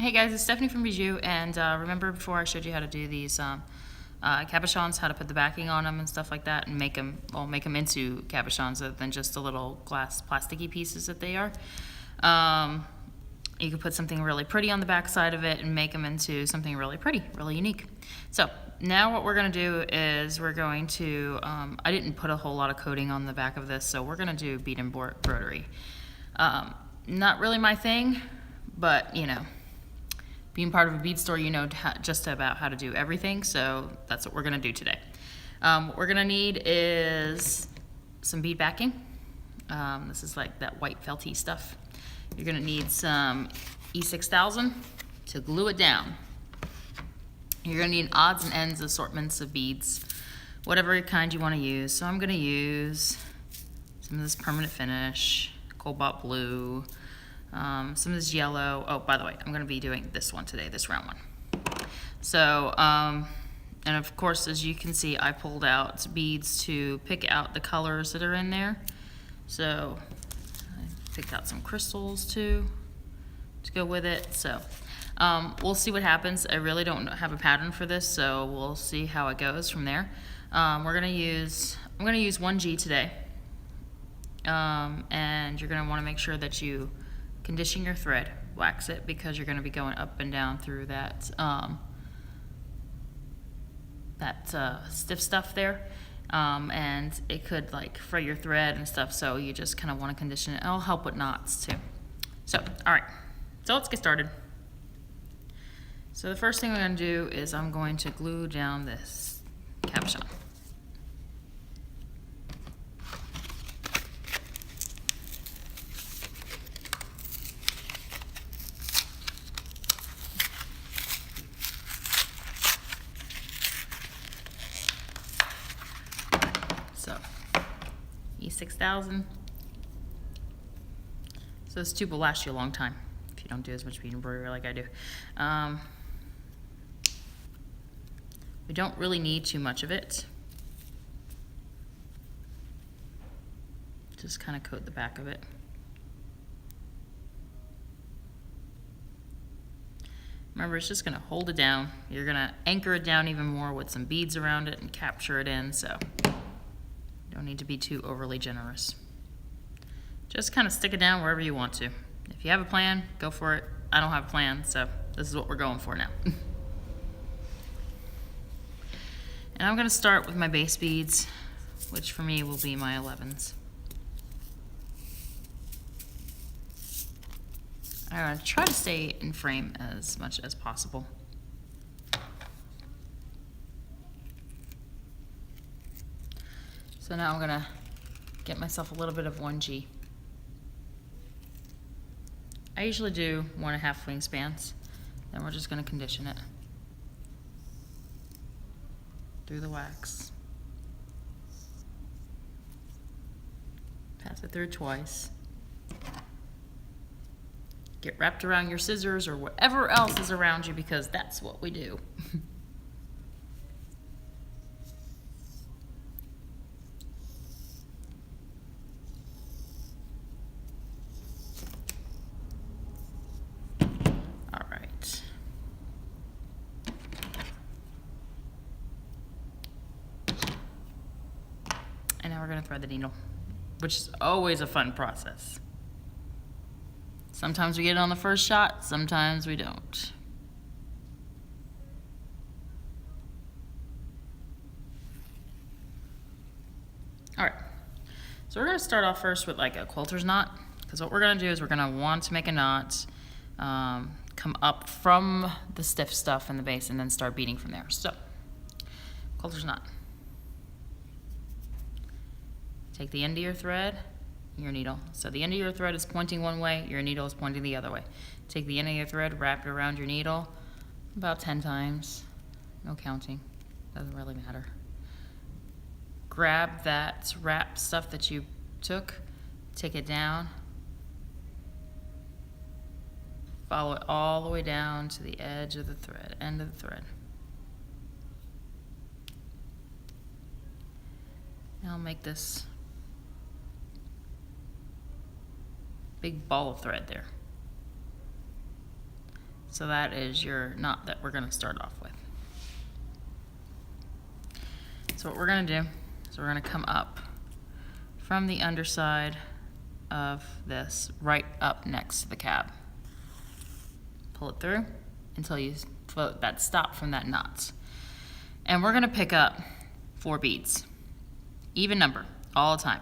Hey guys, it's Stephanie from Beadjoux, and remember before I showed you how to do these cabochons, how to put the backing on them and stuff like that, and make them into cabochons other than just the little glass plasticky pieces that they are. You could put something really pretty on the back side of it and make them into something really pretty, really unique. So now what we're going to do is we're going to, I didn't put a whole lot of coating on the back of this, so we're going to do bead embroidery. Not really my thing, but you know, being part of a bead store, you know just about how to do everything, so that's what we're going to do today. What we're going to need is some bead backing. This is like that white felty stuff. You're going to need some E6000 to glue it down. You're going to need odds and ends assortments of beads, whatever kind you want to use. So I'm going to use some of this permanent finish, cobalt blue, some of this yellow. Oh, by the way, I'm going to be doing this one today, this round one. So, and of course, as you can see, I pulled out beads to pick out the colors that are in there. So I picked out some crystals too to go with it. So we'll see what happens. I really don't have a pattern for this, so we'll see how it goes from there. I'm going to use 1G today. And you're going to want to make sure that you condition your thread, wax it, because you're going to be going up and down through that stiff stuff there, and it could like fray your thread and stuff, so you just kind of want to condition it. It'll help with knots too. So alright, so let's get started. So the first thing we're going to do is I'm going to glue down this cabochon. So, E6000. So this tube will last you a long time if you don't do as much bead embroidery like I do. We don't really need too much of it. Just kind of coat the back of it. Remember, it's just going to hold it down. You're going to anchor it down even more with some beads around it and capture it in, so don't need to be too overly generous. Just kind of stick it down wherever you want to. If you have a plan, go for it. I don't have a plan, so this is what we're going for now. And I'm going to start with my base beads, which for me will be my 11s. I'm going to try to stay in frame as much as possible. So now I'm going to get myself a little bit of 1G. I usually do 1.5 wingspans. Then we're just going to condition it through the wax. Pass it through twice. Get wrapped around your scissors or whatever else is around you, because that's what we do. All right. And now we're going to thread the needle, which is always a fun process. Sometimes we get it on the first shot, sometimes we don't. All right, so we're going to start off first with like a quilter's knot, because what we're going to do is we're going to want to make a knot, come up from the stiff stuff in the base, and then start beading from there. So, quilter's knot. Take the end of your thread, your needle. So the end of your thread is pointing one way, your needle is pointing the other way. Take the end of your thread, wrap it around your needle about 10 times. No counting, doesn't really matter. Grab that wrap stuff that you took, take it down, follow it all the way down to the edge of the thread, end of the thread. Now I'll make this big ball of thread there. So that is your knot that we're going to start off with. So what we're going to do is we're going to come up from the underside of this right up next to the cab. Pull it through until you float that stop from that knot. And we're going to pick up 4 beads. Even number, all the time.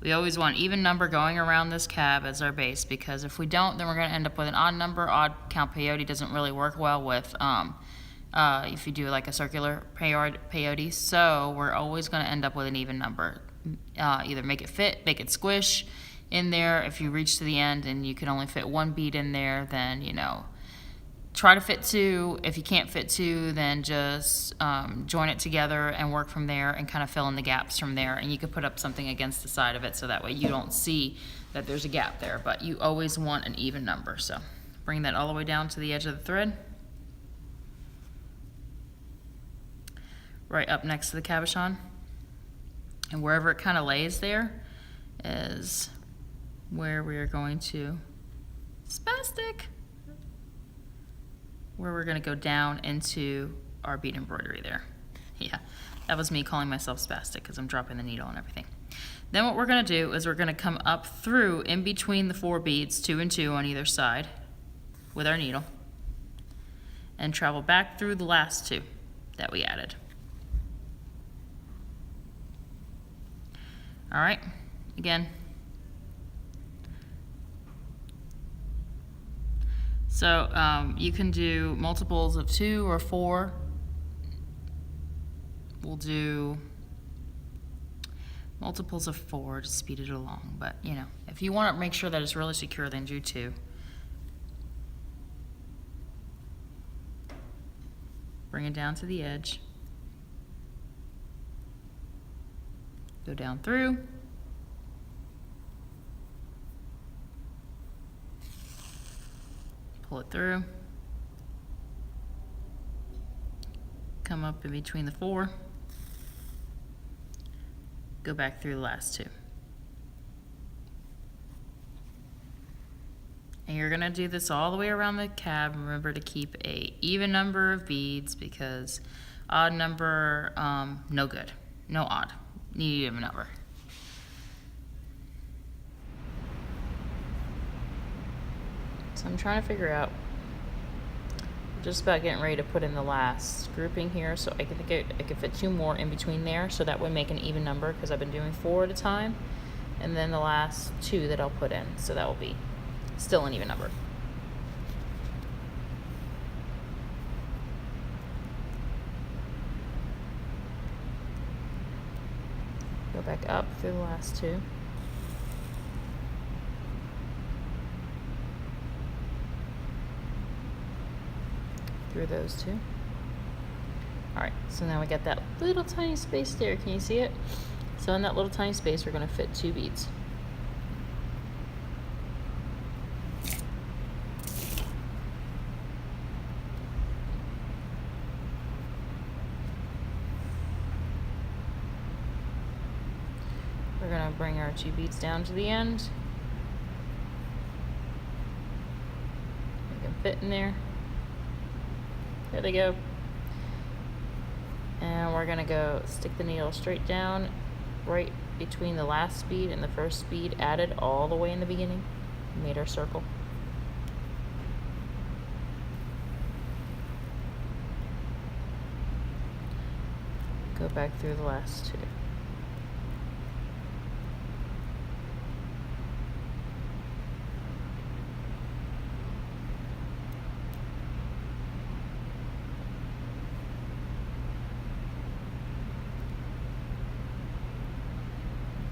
We always want even number going around this cab as our base, because if we don't, then we're going to end up with an odd number. Odd count peyote doesn't really work well with if you do like a circular peyote. So we're always going to end up with an even number. Either make it fit, make it squish in there. If you reach to the end and you can only fit 1 bead in there, then try to fit 2. If you can't fit 2, then just join it together and work from there and kind of fill in the gaps from there. And you could put up something against the side of it so that way you don't see that there's a gap there, but you always want an even number. So bring that all the way down to the edge of the thread, right up next to the cabochon, and wherever it kind of lays there is where we are going to spastic, where we're going to go down into our bead embroidery there. Yeah, that was me calling myself spastic because I'm dropping the needle and everything. Then what we're going to do is we're going to come up through in between the 4 beads, 2 and 2 on either side with our needle, and travel back through the last 2 that we added. All right, again. So you can do multiples of 2 or 4. We'll do multiples of 4 to speed it along. But if you want to make sure that it's really secure, then do 2. Bring it down to the edge. Go down through. Pull it through. Come up in between the 4. Go back through the last 2. And you're going to do this all the way around the cab. Remember to keep a even number of beads, because odd number, no good. No odd. Need even number. So I'm trying to figure out, I'm just about getting ready to put in the last grouping here, so I think I could fit 2 more in between there, so that would make an even number, because I've been doing 4 at a time, and then the last 2 that I'll put in, so that will be still an even number. Go back up through the last 2. Through those 2. Alright, so now we got that little tiny space there. Can you see it? So in that little tiny space, we're going to fit 2 beads. We're going to bring our 2 beads down to the end. Make them fit in there. There they go. And we're going to go stick the needle straight down right between the last bead and the first bead added all the way in the beginning. We made our circle. Go back through the last 2.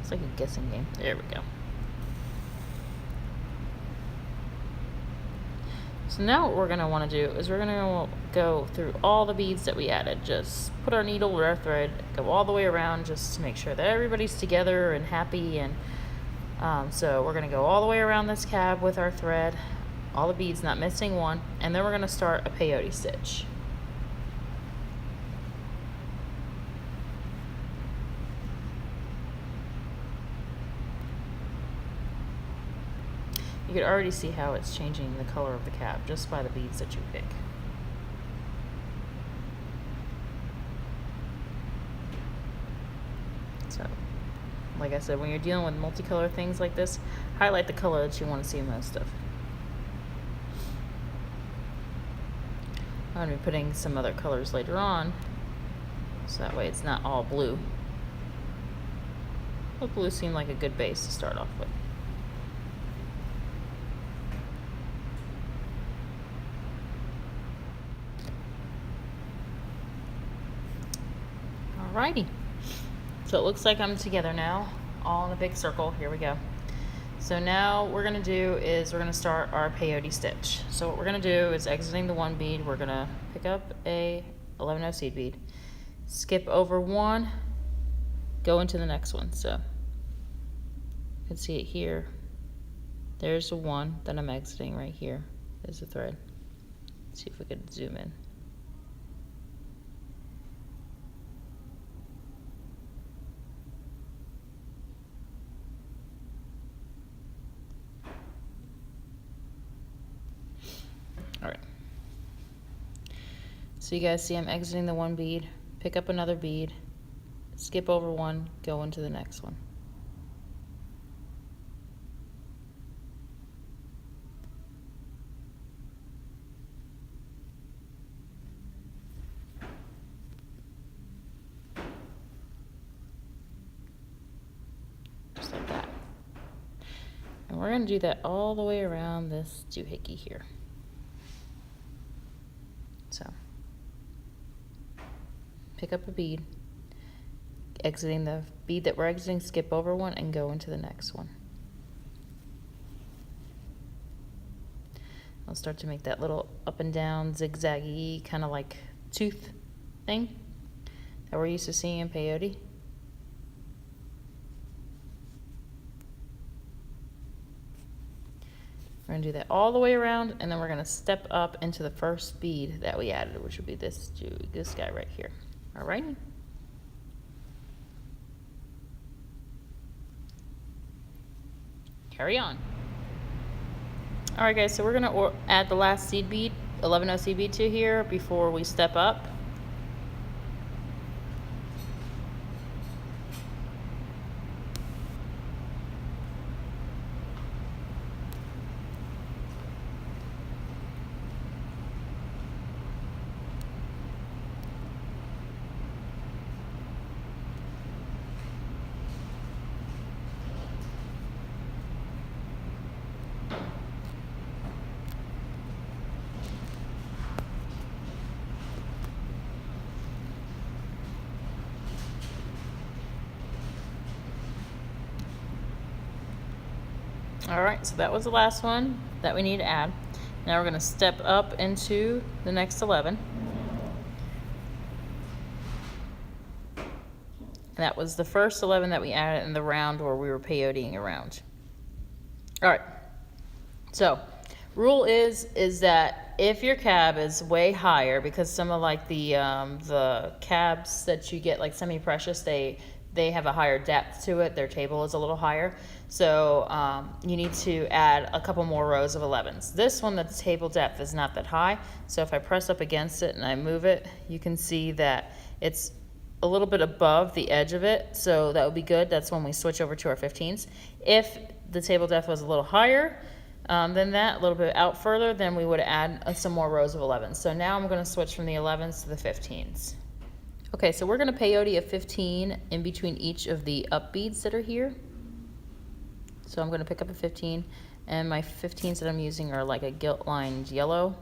It's like a guessing game. There we go. So now what we're going to want to do is we're going to go through all the beads that we added. Just put our needle with our thread, go all the way around just to make sure that everybody's together and happy. And so we're going to go all the way around this cab with our thread, all the beads, not missing one, and then we're going to start a peyote stitch. You could already see how it's changing the color of the cab just by the beads that you pick. So, like I said, when you're dealing with multicolor things like this, highlight the color that you want to see most of. I'm going to be putting some other colors later on, so that way it's not all blue. But blue seemed like a good base to start off with. Alrighty. So it looks like I'm together now, all in a big circle. Here we go. So now what we're going to do is we're going to start our peyote stitch. So what we're going to do is, exiting the one bead, we're going to pick up a 11-0 seed bead, skip over one, go into the next one. So you can see it here. There's the one that I'm exiting right here. There's the thread. Let's see if we could zoom in. All right. So you guys see I'm exiting the one bead, pick up another bead, skip over one, go into the next one. Just like that. And we're going to do that all the way around this doohickey here. So, pick up a bead, exiting the bead that we're exiting, skip over one and go into the next one. I'll start to make that little up and down zigzaggy kind of like tooth thing that we're used to seeing in peyote. We're going to do that all the way around, and then we're going to step up into the first bead that we added, which would be this guy right here. All right. Carry on. All right, guys, so we're going to add the last seed bead, 11-0 seed bead to here before we step up. All right, so that was the last one that we need to add. Now we're going to step up into the next 11. And that was the first 11 that we added in the round where we were peyoteing around. All right, so rule is that if your cab is way higher, because some of like the cabs that you get like semi-precious, they have a higher depth to it. Their table is a little higher. So you need to add a couple more rows of 11s. This one, the table depth is not that high. So if I press up against it and I move it, you can see that it's a little bit above the edge of it. So that would be good. That's when we switch over to our 15s. If the table depth was a little higher than that, a little bit out further, then we would add some more rows of 11s. So now I'm going to switch from the 11s to the 15s. Okay, so we're going to peyote a 15 in between each of the up beads that are here. So I'm going to pick up a 15, and my 15s that I'm using are like a gilt lined yellow.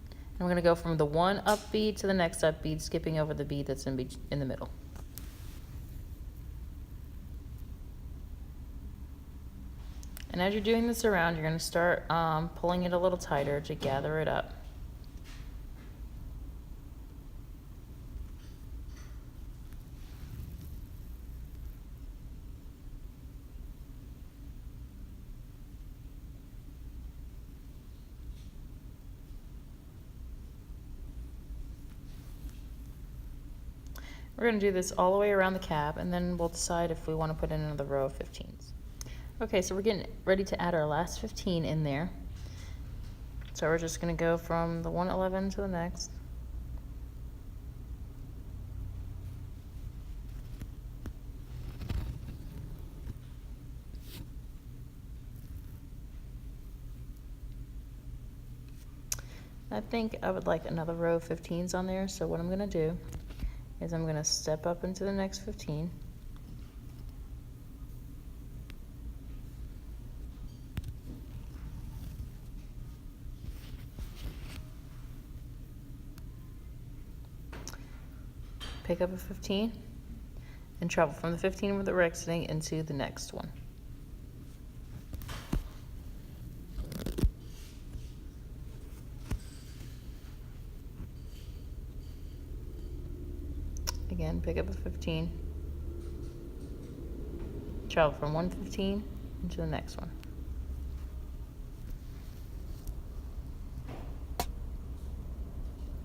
And I'm going to go from the one up bead to the next up bead, skipping over the bead that's in the middle. And as you're doing this around, you're going to start pulling it a little tighter to gather it up. We're going to do this all the way around the cab, and then we'll decide if we want to put in another row of 15s. Okay, so we're getting ready to add our last 15 in there. So we're just going to go from the 111 to the next. I think I would like another row of 15s on there, so what I'm going to do is I'm going to step up into the next 15. Pick up a 15 and travel from the 15 where we're exiting into the next one. Again, pick up a 15, travel from 115 into the next one.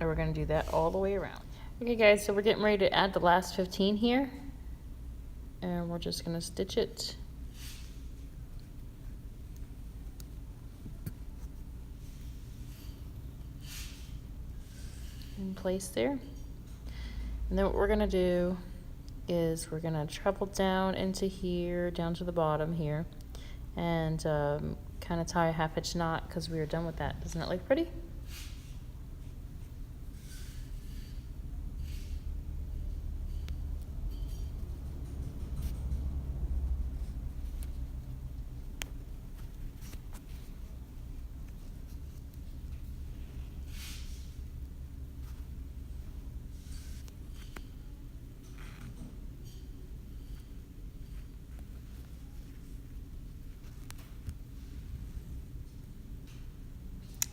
And we're going to do that all the way around. Okay guys, so we're getting ready to add the last 15 here, and we're just going to stitch it in place there. And then what we're going to do is we're going to travel down into here, down to the bottom here, and kind of tie a half-hitch knot because we are done with that. Doesn't that look pretty?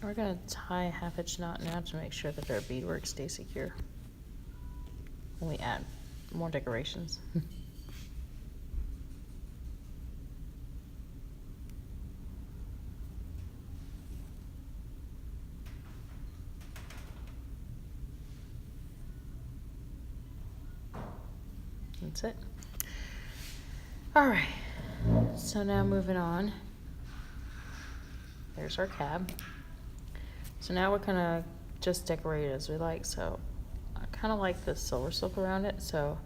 We're going to tie a half-hitch knot now to make sure that our beadwork stays secure when we add more decorations. That's it. All right, so now moving on. There's our cab. So now we're gonna just decorate it as we like. So I kind of like the silver silk around it, so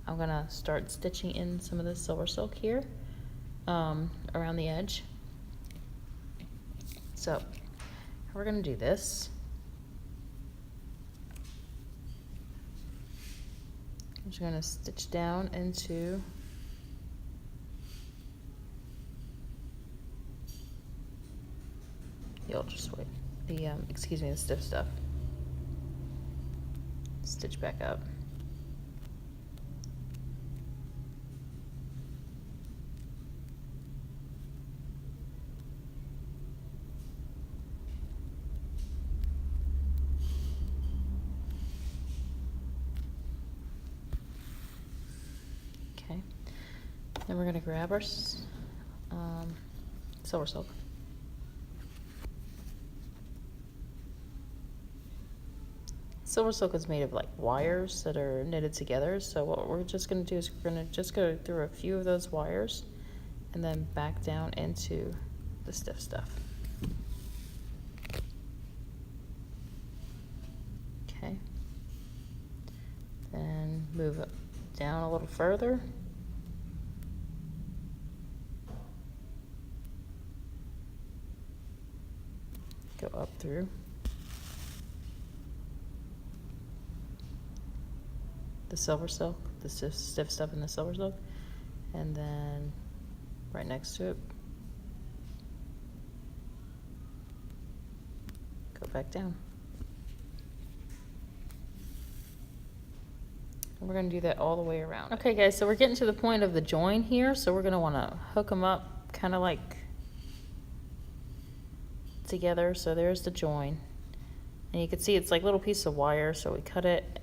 I'm gonna start stitching in some of the silver silk here around the edge. So we're gonna do this. I'm just gonna stitch down into the ultra sweet, the excuse me, the stiff stuff. Stitch back up. Okay. Then we're gonna grab our silver silk. Silver silk is made of like wires that are knitted together. So what we're just going to do is we're going to just go through a few of those wires and then back down into the stiff stuff. Okay. Then move it down a little further. Go up through. The silver silk, the stiff stuff in the silver silk, and then right next to it, go back down. And we're going to do that all the way around. Okay guys, so we're getting to the point of the join here, so we're going to want to hook them up kind of like together. So there's the join, and you can see it's like a little piece of wire, so we cut it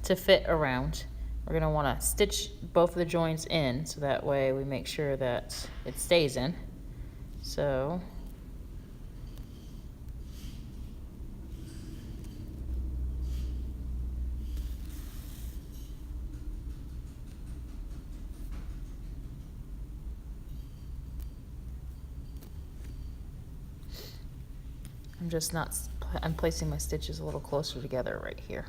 to fit around. We're going to want to stitch both of the joints in so that way we make sure that it stays in. So I'm placing my stitches a little closer together right here.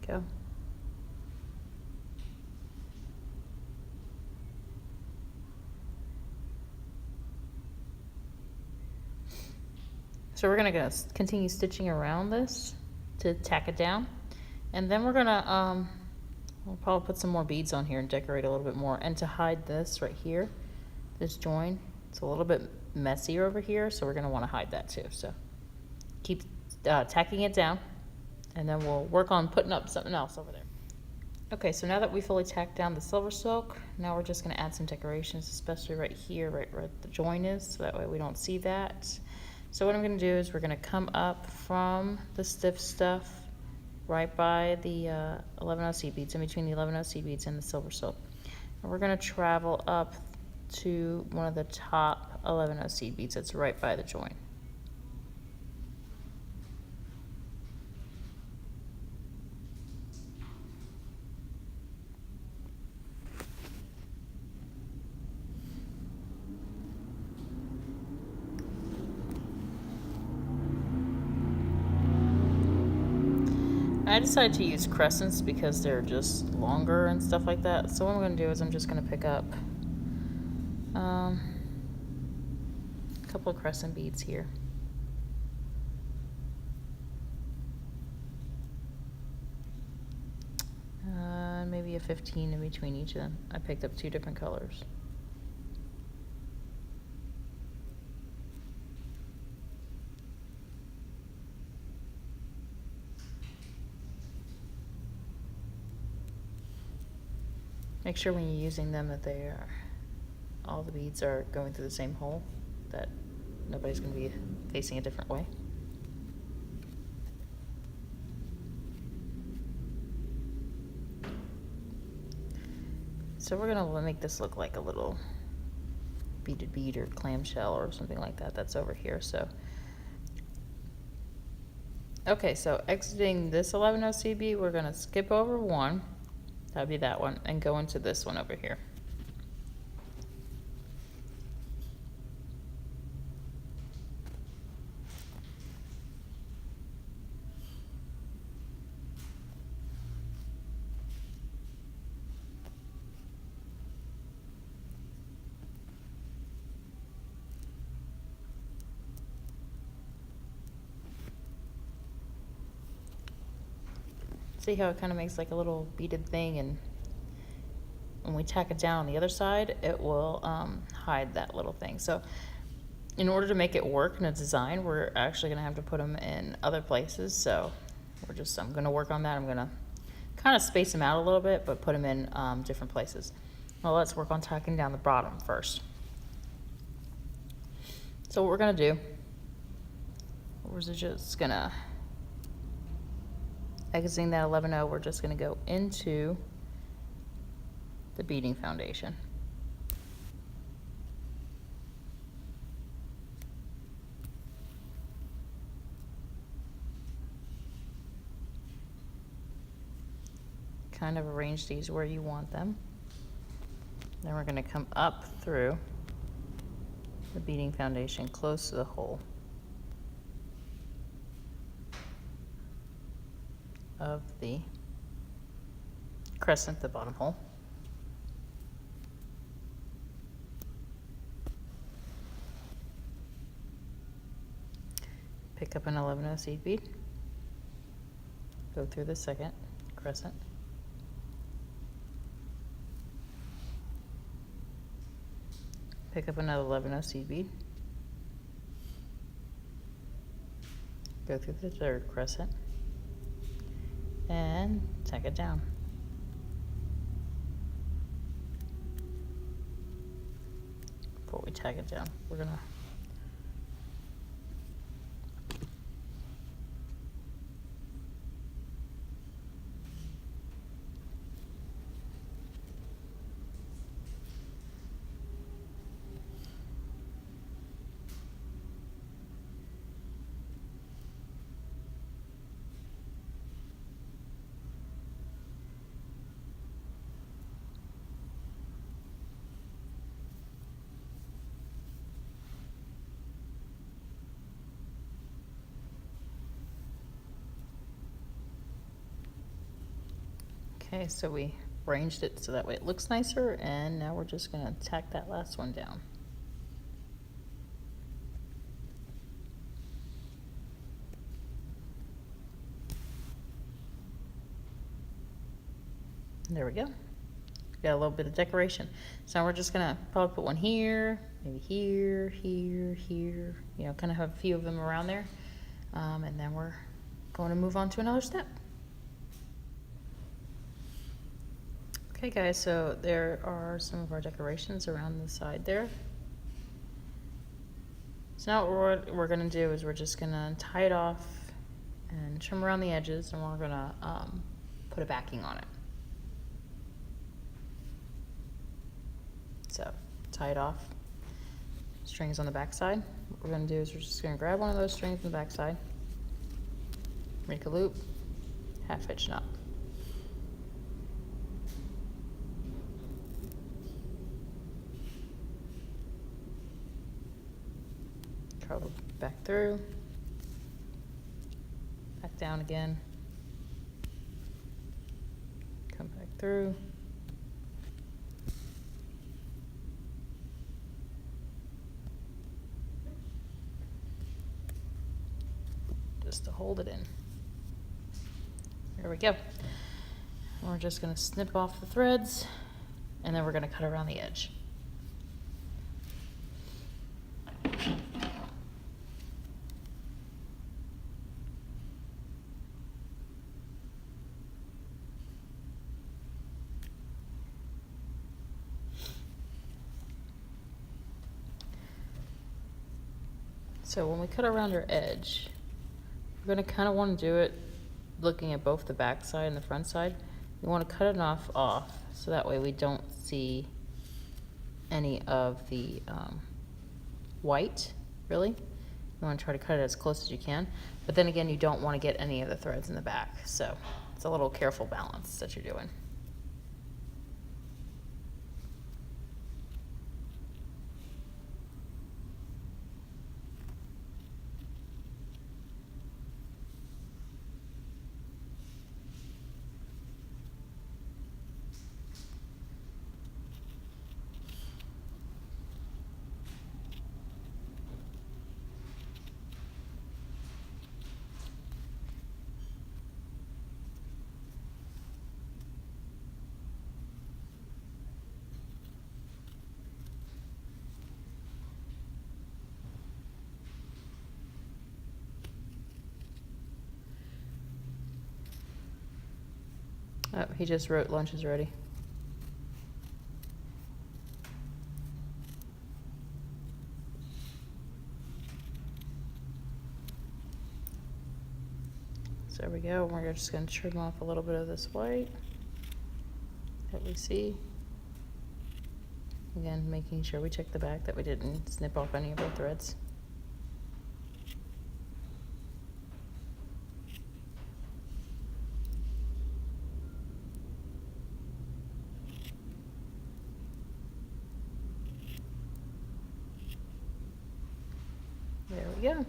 Go. So we're gonna continue stitching around this to tack it down, and then we're gonna we'll probably put some more beads on here and decorate a little bit more. And to hide this right here, this join, it's a little bit messier over here, so we're gonna want to hide that too. So keep tacking it down, and then we'll work on putting up something else over there. Okay, so now that we fully tacked down the silver silk, now we're just going to add some decorations, especially right here, right where the join is, so that way we don't see that. So what I'm going to do is we're going to come up from the stiff stuff right by the 11 seed beads, in between the 11 seed beads and the silver silk. And we're going to travel up to one of the top 11 seed beads that's right by the join. I decided to use crescents because they're just longer and stuff like that. So what I'm going to do is I'm just going to pick up a couple of crescent beads here. Maybe a 15 in between each of them. I picked up 2 different colors. Make sure when you're using them that all the beads are going through the same hole, that nobody's going to be facing a different way. So we're going to make this look like a little beaded bead or clamshell or something like that that's over here. So okay, so exiting this 11 OCB, we're going to skip over one. That'd be that one, and go into this one over here. See how it kind of makes like a little beaded thing, and when we tack it down on the other side, it will hide that little thing. So in order to make it work in a design, we're actually going to have to put them in other places. So I'm going to work on that. I'm going to kind of space them out a little bit, but put them in different places. Well, let's work on tacking down the bottom first. So what we're going to do, we're just going to, exiting that 11-0, we're just going to go into the beading foundation. Kind of arrange these where you want them. Then we're going to come up through the beading foundation close to the hole of the crescent the bottom hole. Pick up an 11/0 seed bead, go through the second crescent, pick up another 11/0 seed bead, go through the third crescent, and tack it down. Before we tack it down, we're gonna Okay, so we arranged it so that way it looks nicer, and now we're just going to tack that last one down. There we go. Got a little bit of decoration. So now we're just going to probably put one here, maybe here, here, here, you know, kind of have a few of them around there. And then we're going to move on to another step. Okay guys, so there are some of our decorations around the side there. So now what we're going to do is we're just going to tie it off and trim around the edges, and we're going to put a backing on it. So tie it off, strings on the back side. What we're going to do is we're just going to grab one of those strings on the back side, make a loop, half hitch knot. Travel back through, back down again, come back through, just to hold it in. There we go. We're just going to snip off the threads, and then we're going to cut around the edge. So when we cut around our edge, we're going to kind of want to do it looking at both the back side and the front side. We want to cut it off so that way we don't see any of the white, really. You want to try to cut it as close as you can, but then again, you don't want to get any of the threads in the back. So it's a little careful balance that you're doing. Oh, he just wrote lunch is ready. So there we go. We're just going to trim off a little bit of this white that we see. Again, making sure we check the back that we didn't snip off any of our threads. There we go.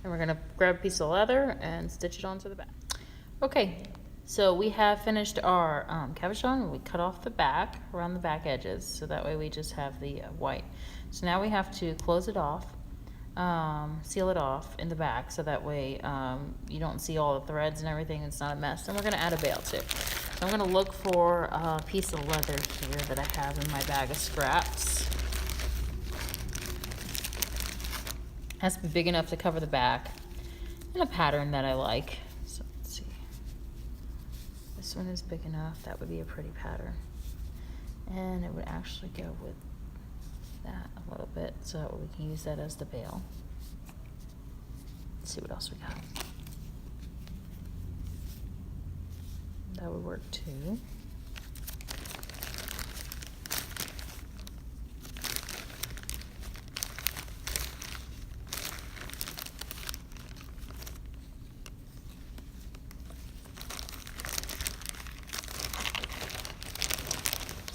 And we're going to grab a piece of leather and stitch it onto the back. Okay, So we have finished our cabochon. We cut off the back, around the back edges, so that way we just have the white. So now we have to close it off, seal it off in the back, so that way you don't see all the threads and everything. It's not a mess. And we're going to add a bail too. So I'm going to look for a piece of leather here that I have in my bag of scraps. It has to be big enough to cover the back, and a pattern that I like. So let's see. This one is big enough. That would be a pretty pattern. And it would actually go with that a little bit, so we can use that as the bail. Let's see what else we got. That would work too.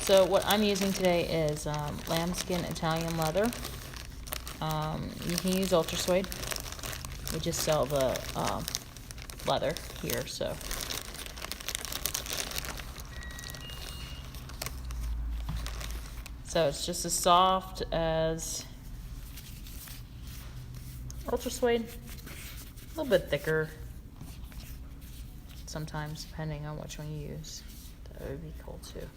So what I'm using today is lambskin Italian leather. You can use ultra suede. We just sell the leather here, so. So it's just as soft as ultra suede, a little bit thicker sometimes, depending on which one you use. That would be cool too.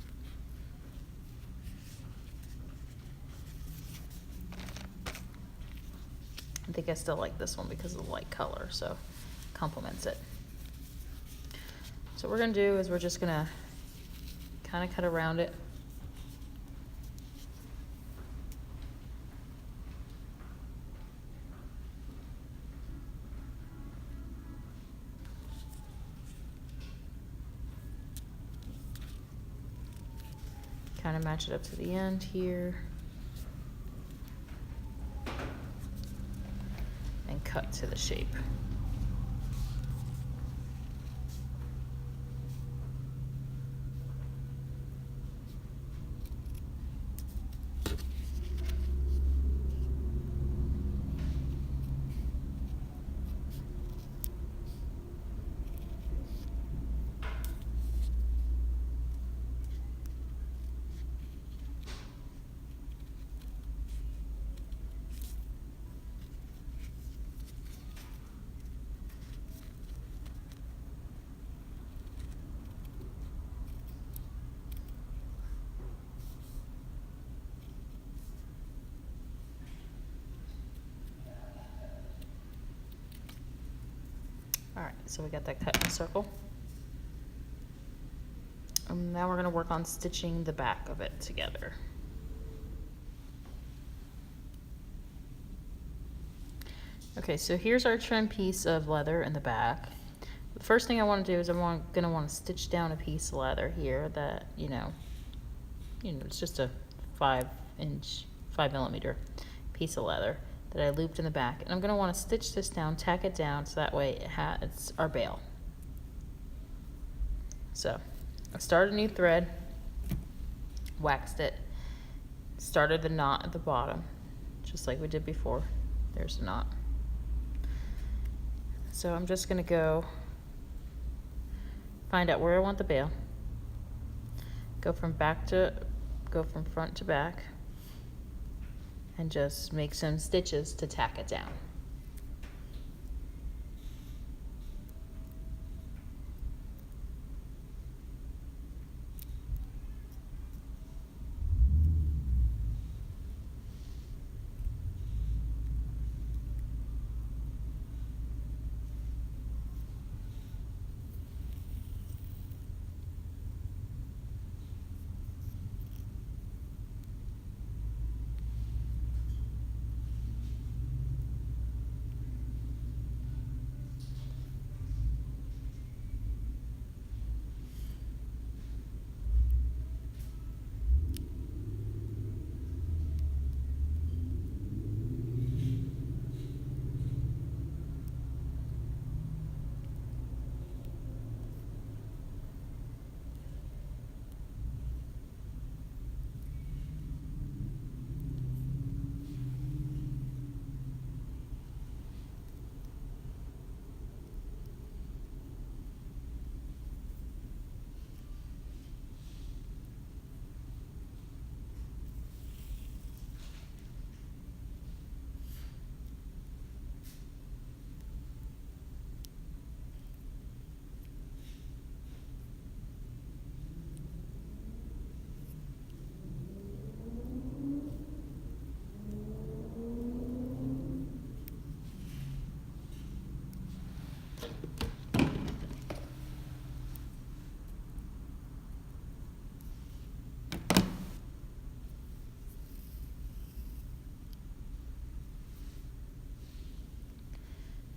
I think I still like this one because of the light color, so complements it. So what we're gonna do is we're just gonna kind of cut around it. Kind of match it up to the end here. And cut to the shape. All right, so we got that cut in a circle. Now we're gonna work on stitching the back of it together. Okay, so here's our trim piece of leather in the back. The first thing I want to do is I'm gonna want to stitch down a piece of leather here that, you know, it's just a 5mm piece of leather that I looped in the back, and I'm going to want to stitch this down, tack it down, so that way it's our bail. So I started a new thread, waxed it, started the knot at the bottom, just like we did before. There's the knot. So I'm just going to go find out where I want the bail, go from front to back, and just make some stitches to tack it down.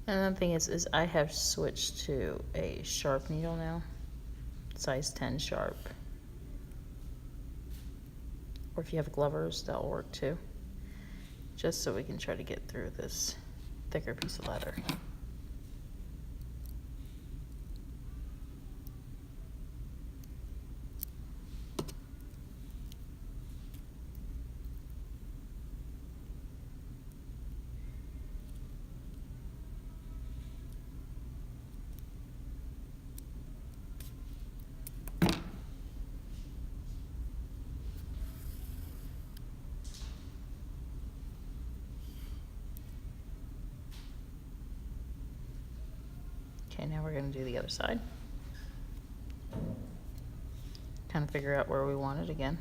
Another thing is I have switched to a sharp needle now, size 10 sharp. Or if you have glovers, that'll work too. Just so we can try to get through this thicker piece of leather. Okay, now we're going to do the other side. Kind of figure out where we want it again.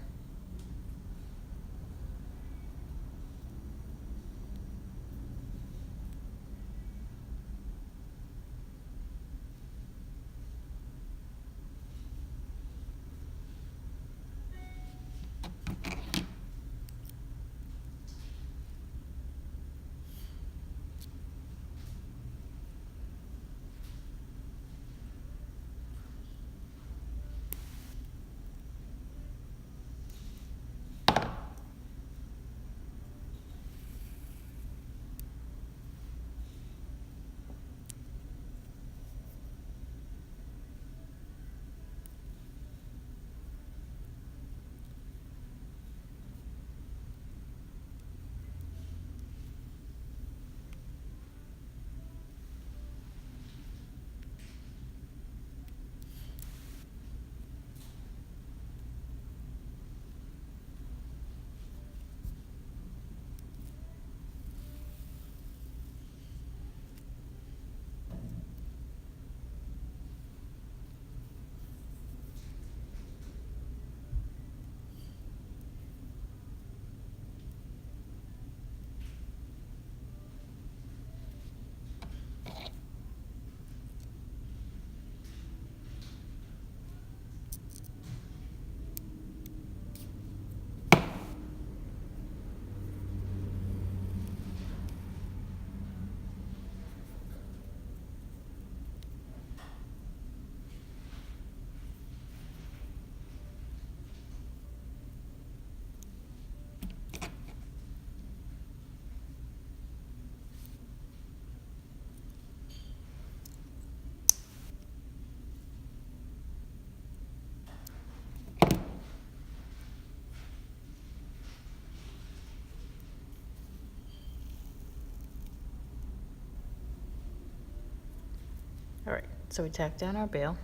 All right, so we tack down our bail.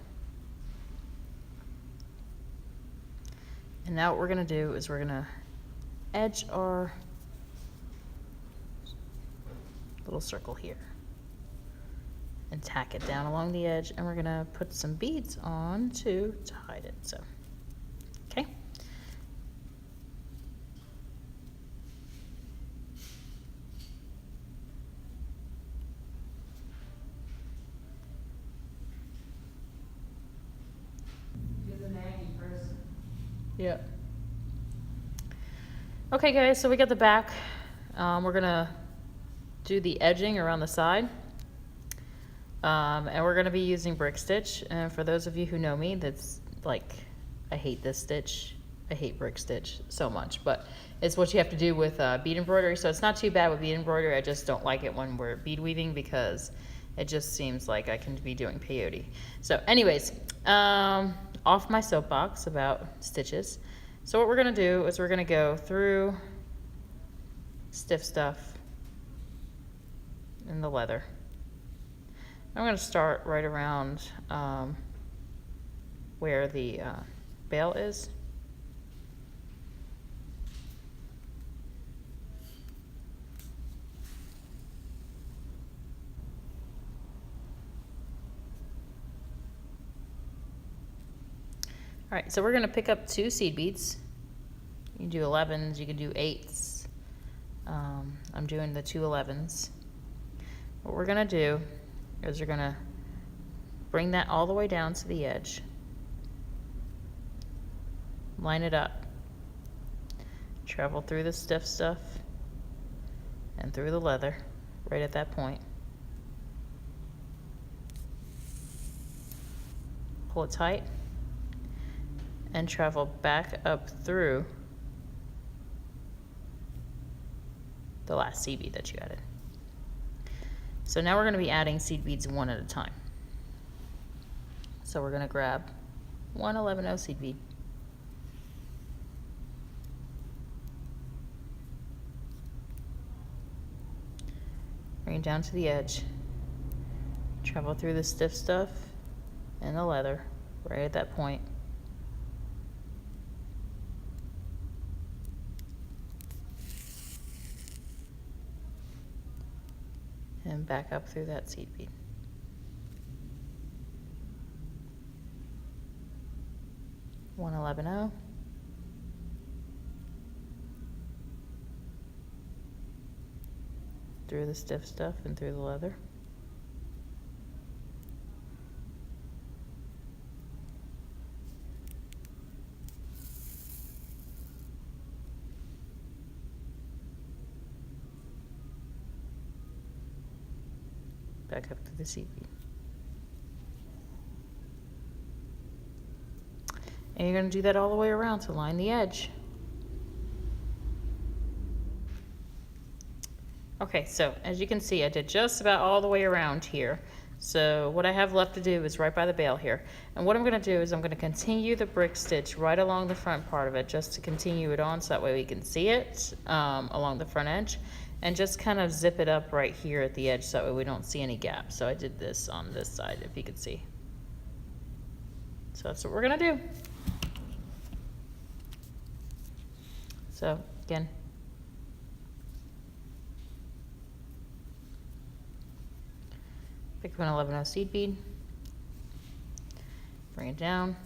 And now what we're gonna do is we're gonna edge our little circle here and tack it down along the edge, and we're gonna put some beads on to hide it, so, okay. Yeah. Okay guys, so we got the back. We're gonna do the edging around the side. And we're gonna be using brick stitch. And for those of you who know me, that's like, I hate this stitch. I hate brick stitch so much, but it's what you have to do with bead embroidery. So it's not too bad with bead embroidery. I just don't like it when we're bead weaving because it just seems like I can be doing peyote. So anyways, off my soapbox about stitches. So what we're gonna do is we're gonna go through stiff stuff in the leather. I'm gonna start right around where the bail is. All right, so we're gonna pick up 2 seed beads. You can do 11s, you can do 8s. I'm doing the 2 11s. What we're gonna do is we're gonna bring that all the way down to the edge. Line it up. Travel through the stiff stuff and through the leather right at that point. pull it tight, and travel back up through the last seed bead that you added. So now we're going to be adding seed beads one at a time. So we're going to grab one 11-0 seed bead, bring it down to the edge, travel through the stiff stuff and the leather right at that point, and back up through that seed bead. One 11-0. Through the stiff stuff and through the leather. Back up to the seed bead. And you're going to do that all the way around to line the edge. Okay, so as you can see, I did just about all the way around here. So what I have left to do is right by the bail here. And what I'm going to do is I'm going to continue the brick stitch right along the front part of it, just to continue it on so that way we can see it along the front edge. And just kind of zip it up right here at the edge so that way we don't see any gaps. So I did this on this side, if you could see. So that's what we're going to do. So again, pick up an 11-0 seed bead, bring it down,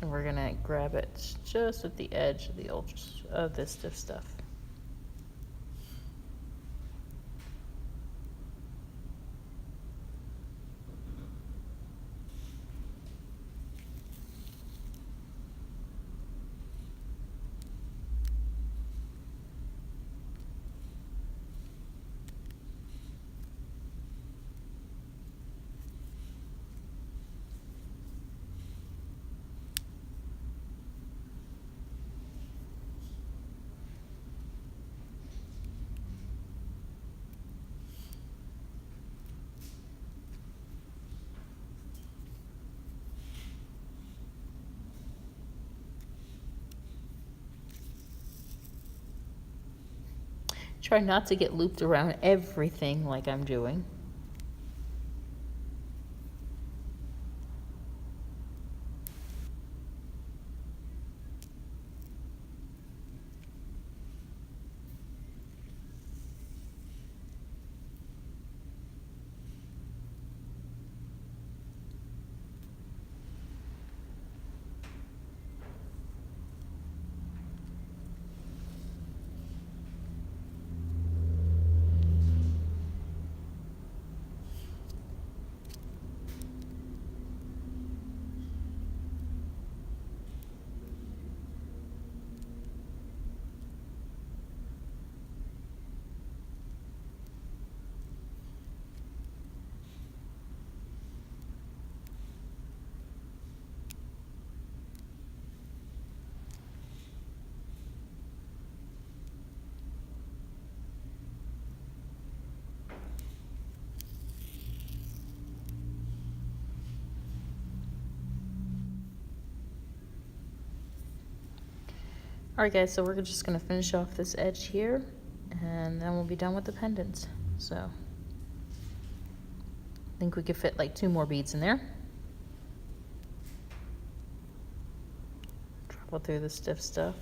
and we're gonna grab it just at the edge of the stiff stuff. Try not to get looped around everything like I'm doing. Alright guys, so we're just going to finish off this edge here, and then we'll be done with the pendants. So, I think we could fit like 2 more beads in there. Travel through the stiff stuff.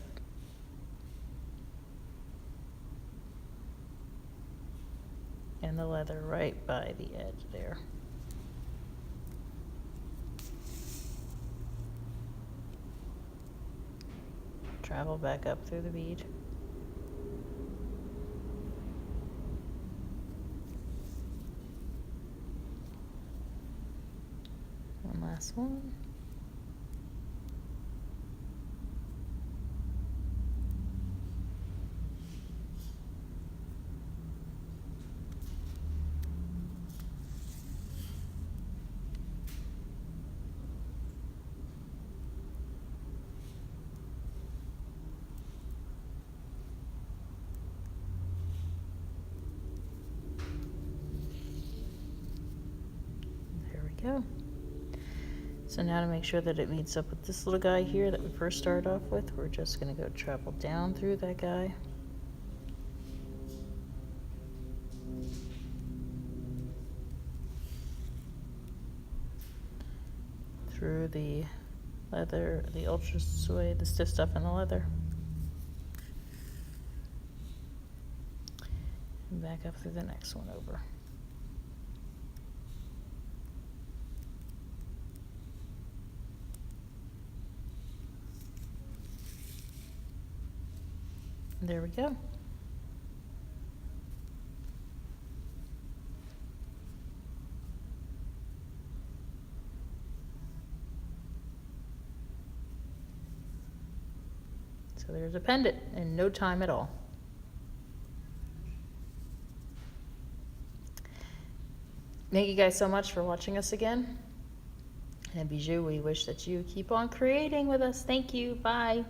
And the leather right by the edge there. Travel back up through the bead. One last one. So now to make sure that it meets up with this little guy here that we first started off with, we're just going to go travel down through that guy. Through the leather, the ultra suede, the stiff stuff in the leather. And back up through the next one over. There we go. So there's a pendant in no time at all. Thank you guys so much for watching us again. And at Beadjoux, we wish that you keep on creating with us. Thank you. Bye.